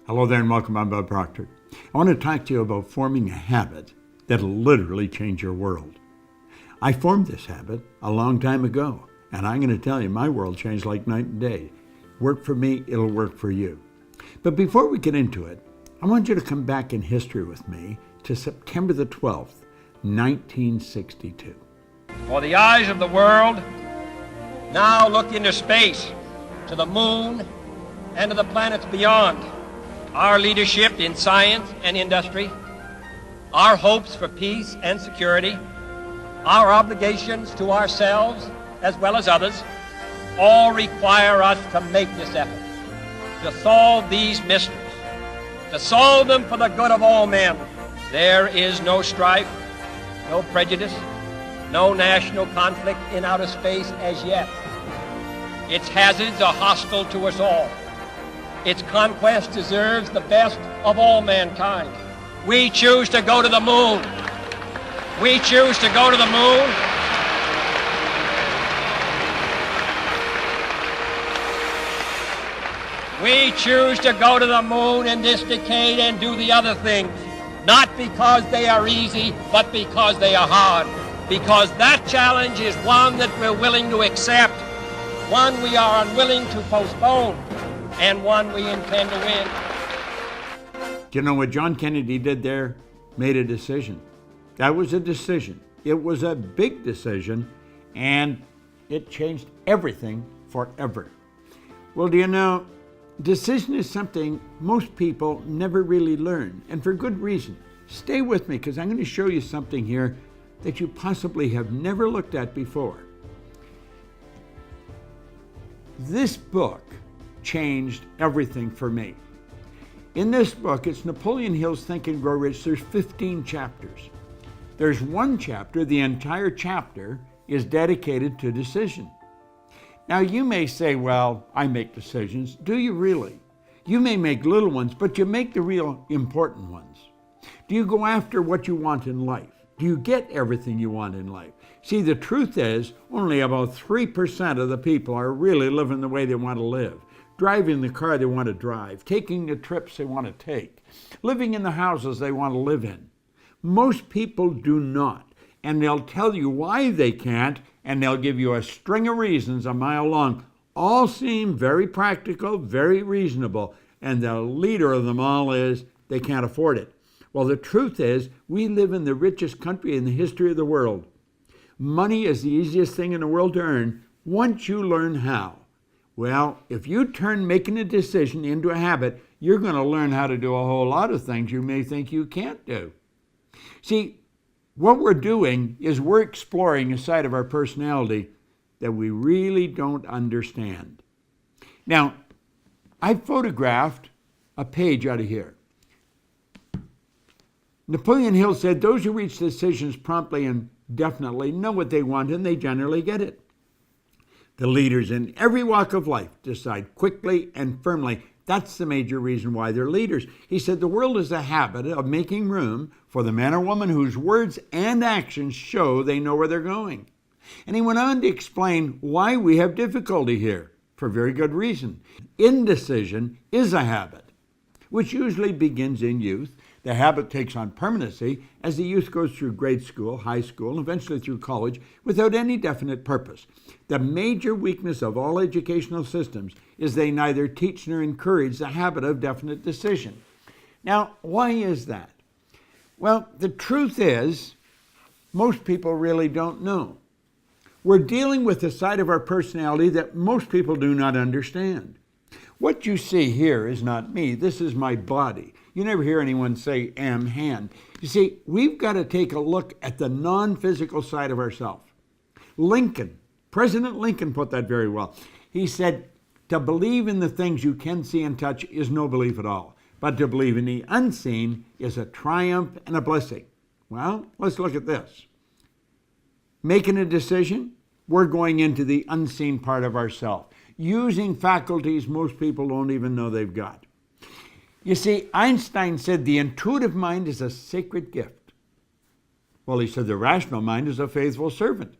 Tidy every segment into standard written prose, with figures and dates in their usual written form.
Hello there and welcome. I'm Bob Proctor. I want to talk to you about forming a habit that'll literally change your world. I formed this habit a long time ago, and I'm going to tell you, my world changed like night and day. Work for me, it'll work for you. But before we get into it, I want you to come back in history with me to September the 12th, 1962. For the eyes of the world now look into space, to the moon, and to the planets beyond. Our leadership in science and industry, our hopes for peace and security, our obligations to ourselves as well as others, all require us to make this effort, to solve these mysteries, to solve them for the good of all men. There is no strife, no prejudice, no national conflict in outer space as yet. Its hazards are hostile to us all. Its conquest deserves the best of all mankind. We choose to go to the moon. We choose to go to the moon. We choose to go to the moon in this decade and do the other things, not because they are easy, but because they are hard. Because that challenge is one that we're willing to accept, one we are unwilling to postpone, and one we intend to win. Do you know what John Kennedy did there? Made a decision. That was a decision. It was a big decision, and it changed everything forever. Well, do you know, decision is something most people never really learn, and for good reason. Stay with me, because I'm going to show you something here that you possibly have never looked at before. This book changed everything for me. In this book, it's Napoleon Hill's Think and Grow Rich. There's 15 chapters. There's one chapter, the entire chapter is dedicated to decision. Now you may say, well, I make decisions. Do you really? You may make little ones, but you make the real important ones. Do you go after what you want in life? Do you get everything you want in life? See, the truth is, only about 3% of the people are really living the way they want to live, driving the car they want to drive, taking the trips they want to take, living in the houses they want to live in. Most people do not, and they'll tell you why they can't, and they'll give you a string of reasons a mile long. All seem very practical, very reasonable, and the leader of them all is they can't afford it. Well, the truth is, we live in the richest country in the history of the world. Money is the easiest thing in the world to earn once you learn how. Well, if you turn making a decision into a habit, you're going to learn how to do a whole lot of things you may think you can't do. See, what we're doing is we're exploring a side of our personality that we really don't understand. Now, I photographed a page out of here. Napoleon Hill said, those who reach decisions promptly and definitely know what they want, and they generally get it. The leaders in every walk of life decide quickly and firmly. That's the major reason why they're leaders. He said the world is a habit of making room for the man or woman whose words and actions show they know where they're going. And he went on to explain why we have difficulty here, for very good reason. Indecision is a habit, which usually begins in youth. The habit takes on permanency as the youth goes through grade school, high school, and eventually through college without any definite purpose. The major weakness of all educational systems is they neither teach nor encourage the habit of definite decision. Now, why is that? Well, the truth is, most people really don't know. We're dealing with a side of our personality that most people do not understand. What you see here is not me. This is my body. You never hear anyone say, am hand. You see, we've got to take a look at the non-physical side of ourselves. President Lincoln put that very well. He said, to believe in the things you can see and touch is no belief at all. But to believe in the unseen is a triumph and a blessing. Well, let's look at this. Making a decision, we're going into the unseen part of ourselves, using faculties most people don't even know they've got. You see, Einstein said the intuitive mind is a sacred gift. Well, he said the rational mind is a faithful servant.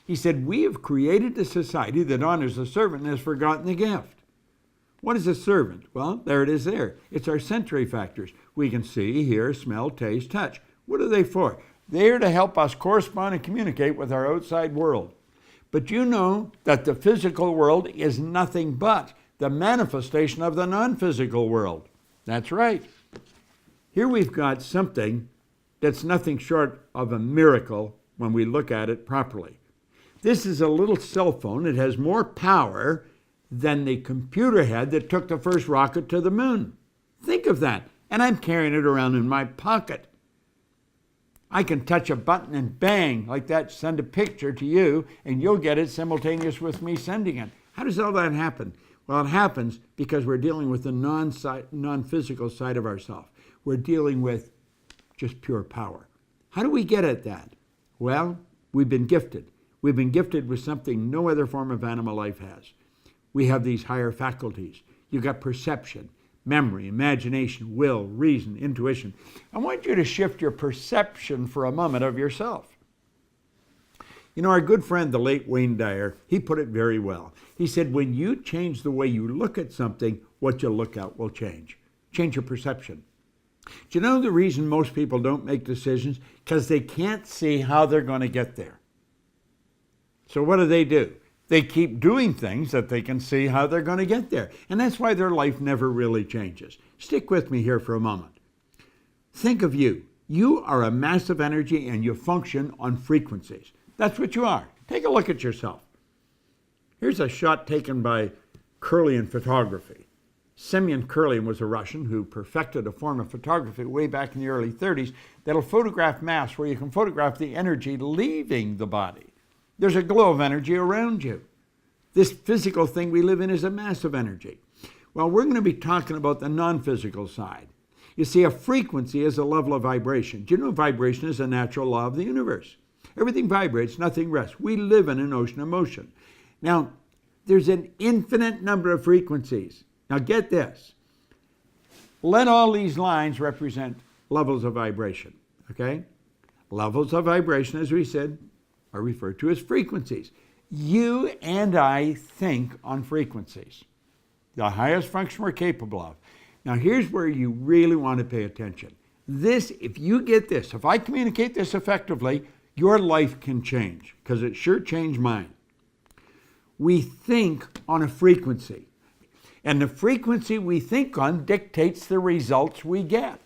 He said we have created a society that honors the servant and has forgotten the gift. What is a servant? Well, there it is there. It's our sensory factors. We can see, hear, smell, taste, touch. What are they for? They're to help us correspond and communicate with our outside world. But you know that the physical world is nothing but the manifestation of the non-physical world. That's right. Here we've got something that's nothing short of a miracle when we look at it properly. This is a little cell phone. It has more power than the computer had that took the first rocket to the moon. Think of that. And I'm carrying it around in my pocket. I can touch a button and bang, like that, send a picture to you, and you'll get it simultaneous with me sending it. How does all that happen? Well, it happens because we're dealing with the non-physical side of ourselves. We're dealing with just pure power. How do we get at that? Well, we've been gifted. We've been gifted with something no other form of animal life has. We have these higher faculties. You've got perception, memory, imagination, will, reason, intuition. I want you to shift your perception for a moment of yourself. You know, our good friend, the late Wayne Dyer, he put it very well. He said, when you change the way you look at something, what you look at will change. Change your perception. Do you know the reason most people don't make decisions? Because they can't see how they're going to get there. So what do? They keep doing things that they can see how they're going to get there. And that's why their life never really changes. Stick with me here for a moment. Think of you. You are a mass of energy and you function on frequencies. That's what you are. Take a look at yourself. Here's a shot taken by Kirlian photography. Semyon Kirlian was a Russian who perfected a form of photography way back in the early 30s that'll photograph mass, where you can photograph the energy leaving the body. There's a glow of energy around you. This physical thing we live in is a mass of energy. Well, we're going to be talking about the non-physical side. You see, a frequency is a level of vibration. Do you know vibration is a natural law of the universe? Everything vibrates, nothing rests. We live in an ocean of motion. Now, there's an infinite number of frequencies. Now get this. Let all these lines represent levels of vibration, okay? Levels of vibration, as we said, are referred to as frequencies. You and I think on frequencies, the highest function we're capable of. Now here's where you really want to pay attention. This, if you get this, if I communicate this effectively, your life can change, because it sure changed mine. We think on a frequency, and the frequency we think on dictates the results we get.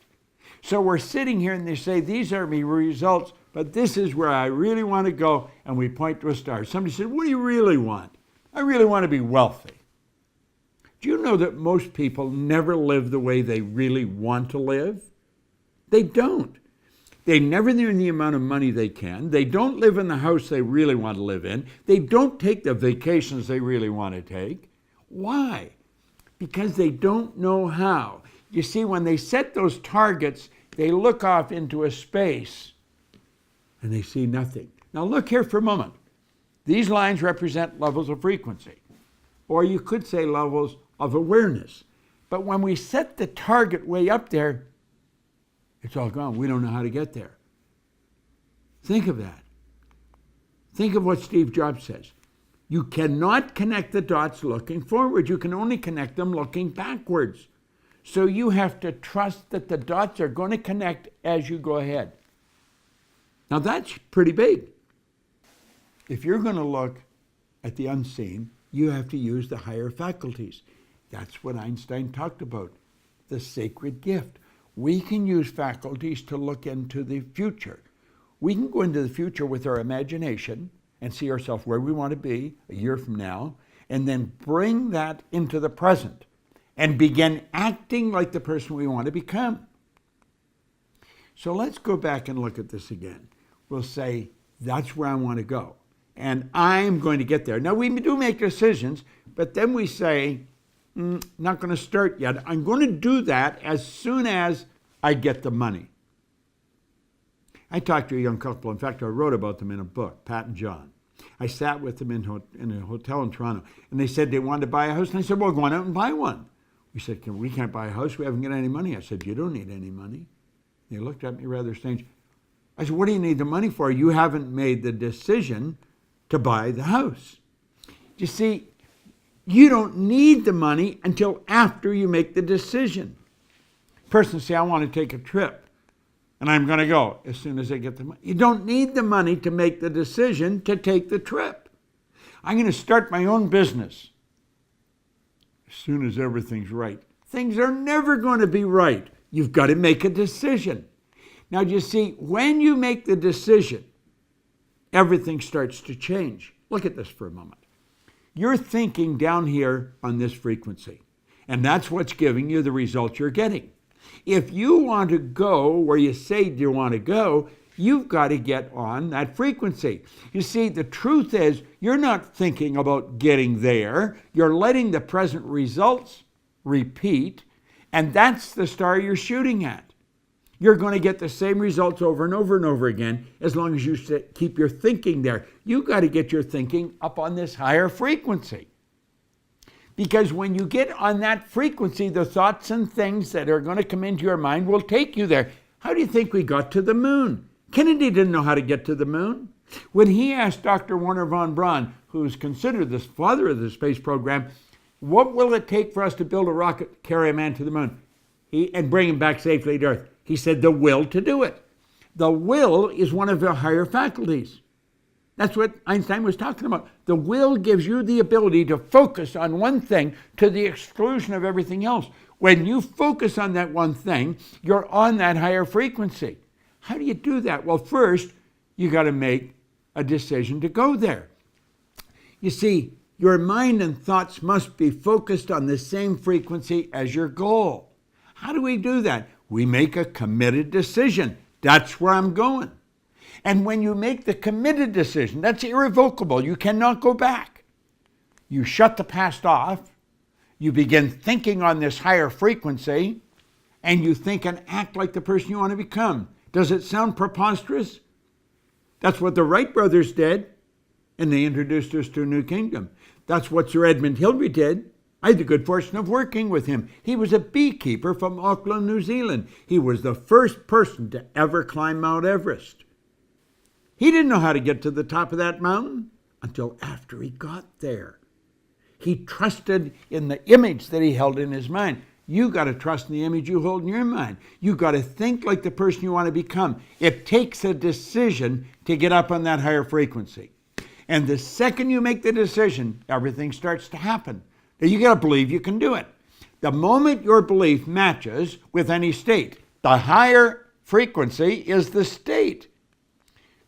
So we're sitting here and they say, these are my results, but this is where I really want to go, and we point to a star. Somebody said, what do you really want? I really want to be wealthy. Do you know that most people never live the way they really want to live? They don't. They never earn the amount of money they can. They don't live in the house they really want to live in. They don't take the vacations they really want to take. Why? Because they don't know how. You see, when they set those targets, they look off into a space and they see nothing. Now look here for a moment. These lines represent levels of frequency, or you could say levels of awareness. But when we set the target way up there, it's all gone. We don't know how to get there. Think of that. Think of what Steve Jobs says. You cannot connect the dots looking forward. You can only connect them looking backwards. So you have to trust that the dots are going to connect as you go ahead. Now that's pretty big. If you're going to look at the unseen, you have to use the higher faculties. That's what Einstein talked about, the sacred gift. We can use faculties to look into the future. We can go into the future with our imagination and see ourselves where we want to be a year from now, and then bring that into the present and begin acting like the person we want to become. So let's go back and look at this again. We'll say, that's where I want to go, and I'm going to get there. Now, we do make decisions, but then we say, not going to start yet. I'm going to do that as soon as I get the money. I talked to a young couple. In fact, I wrote about them in a book, Pat and John. I sat with them in a hotel in Toronto, and they said they wanted to buy a house. And I said, well, go on out and buy one. We said, we can't buy a house. We haven't got any money. I said, you don't need any money. They looked at me rather strange. I said, what do you need the money for? You haven't made the decision to buy the house. You see, You don't need the money until after you make the decision. Person say, I want to take a trip, and I'm going to go as soon as I get the money. You don't need the money to make the decision to take the trip. I'm going to start my own business as soon as everything's right. Things are never going to be right. You've got to make a decision. Now, you see, when you make the decision, everything starts to change. Look at this for a moment. You're thinking down here on this frequency, and that's what's giving you the results you're getting. If you want to go where you say you want to go, you've got to get on that frequency. You see, the truth is, you're not thinking about getting there. You're letting the present results repeat, and that's the star you're shooting at. You're going to get the same results over and over and over again as long as you keep your thinking there. You've got to get your thinking up on this higher frequency. Because when you get on that frequency, the thoughts and things that are going to come into your mind will take you there. How do you think we got to the moon? Kennedy didn't know how to get to the moon. When he asked Dr. Wernher von Braun, who's considered the father of the space program, what will it take for us to build a rocket, carry a man to the moon, and bring him back safely to Earth? He said, the will to do it. The will is one of the higher faculties. That's what Einstein was talking about. The will gives you the ability to focus on one thing to the exclusion of everything else. When you focus on that one thing, you're on that higher frequency. How do you do that? Well, first, you got to make a decision to go there. You see, your mind and thoughts must be focused on the same frequency as your goal. How do we do that? We make a committed decision. That's where I'm going. And when you make the committed decision, that's irrevocable. You cannot go back. You shut the past off. You begin thinking on this higher frequency, and you think and act like the person you want to become. Does it sound preposterous? That's what the Wright brothers did, and they introduced us to a new kingdom. That's what Sir Edmund Hillary did. I had the good fortune of working with him. He was a beekeeper from Auckland, New Zealand. He was the first person to ever climb Mount Everest. He didn't know how to get to the top of that mountain until after he got there. He trusted in the image that he held in his mind. You got to trust in the image you hold in your mind. You got to think like the person you want to become. It takes a decision to get up on that higher frequency. And the second you make the decision, everything starts to happen. Now you got to believe you can do it. The moment your belief matches with any state, the higher frequency is the state.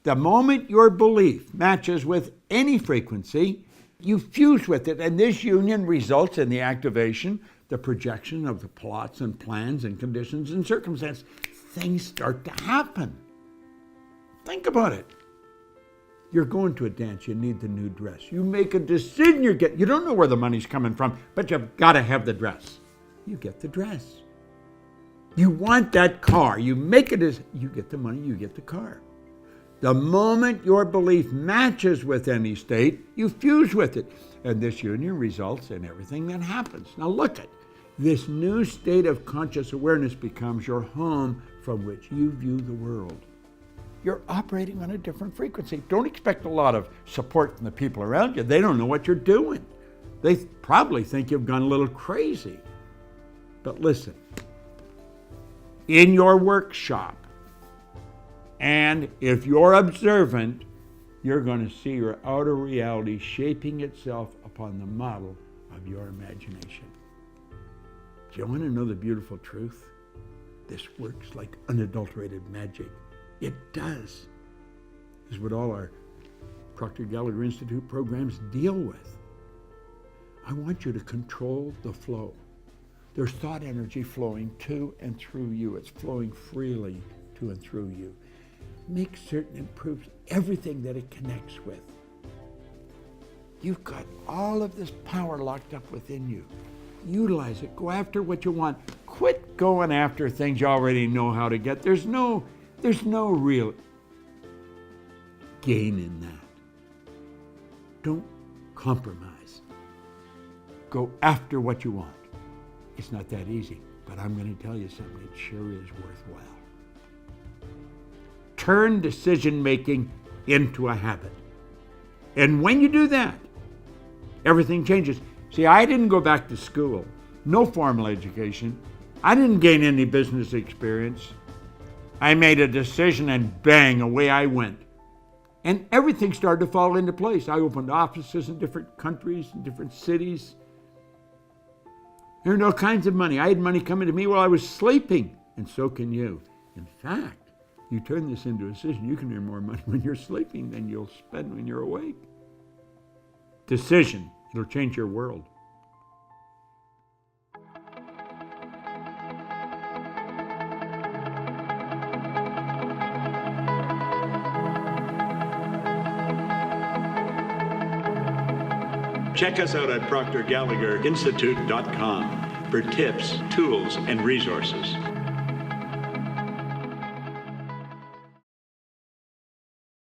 The moment your belief matches with any frequency, you fuse with it, and this union results in the activation, the projection of the plots and plans and conditions and circumstances. Things start to happen. Think about it. You're going to a dance, you need the new dress. You make a decision, you don't know where the money's coming from, but you've got to have the dress. You get the dress. You want that car, you make it as, you get the money, you get the car. The moment your belief matches with any state, you fuse with it. And this union results in everything that happens. Now look at this new state of conscious awareness becomes your home from which you view the world. You're operating on a different frequency. Don't expect a lot of support from the people around you. They don't know what you're doing. They probably think you've gone a little crazy. But listen, in your workshop, and if you're observant, you're going to see your outer reality shaping itself upon the model of your imagination. Do you want to know the beautiful truth? This works like unadulterated magic. It does. This is what all our Proctor Gallagher Institute programs deal with. I want you to control the flow. There's thought energy flowing to and through you. It's flowing freely to and through you. Make certain it proves everything that it connects with. You've got all of this power locked up within you. Utilize it. Go after what you want. Quit going after things you already know how to get. There's no real gain in that. Don't compromise. Go after what you want. It's not that easy, but I'm going to tell you something. It sure is worthwhile. Turn decision-making into a habit. And when you do that, everything changes. See, I didn't go back to school, no formal education. I didn't gain any business experience. I made a decision and bang, away I went. And everything started to fall into place. I opened offices in different countries, in different cities. Earned all kinds of money. I had money coming to me while I was sleeping, and so can you. In fact, you turn this into a decision, you can earn more money when you're sleeping than you'll spend when you're awake. Decision, it'll change your world. Check us out at ProctorGallagherInstitute.com for tips, tools, and resources.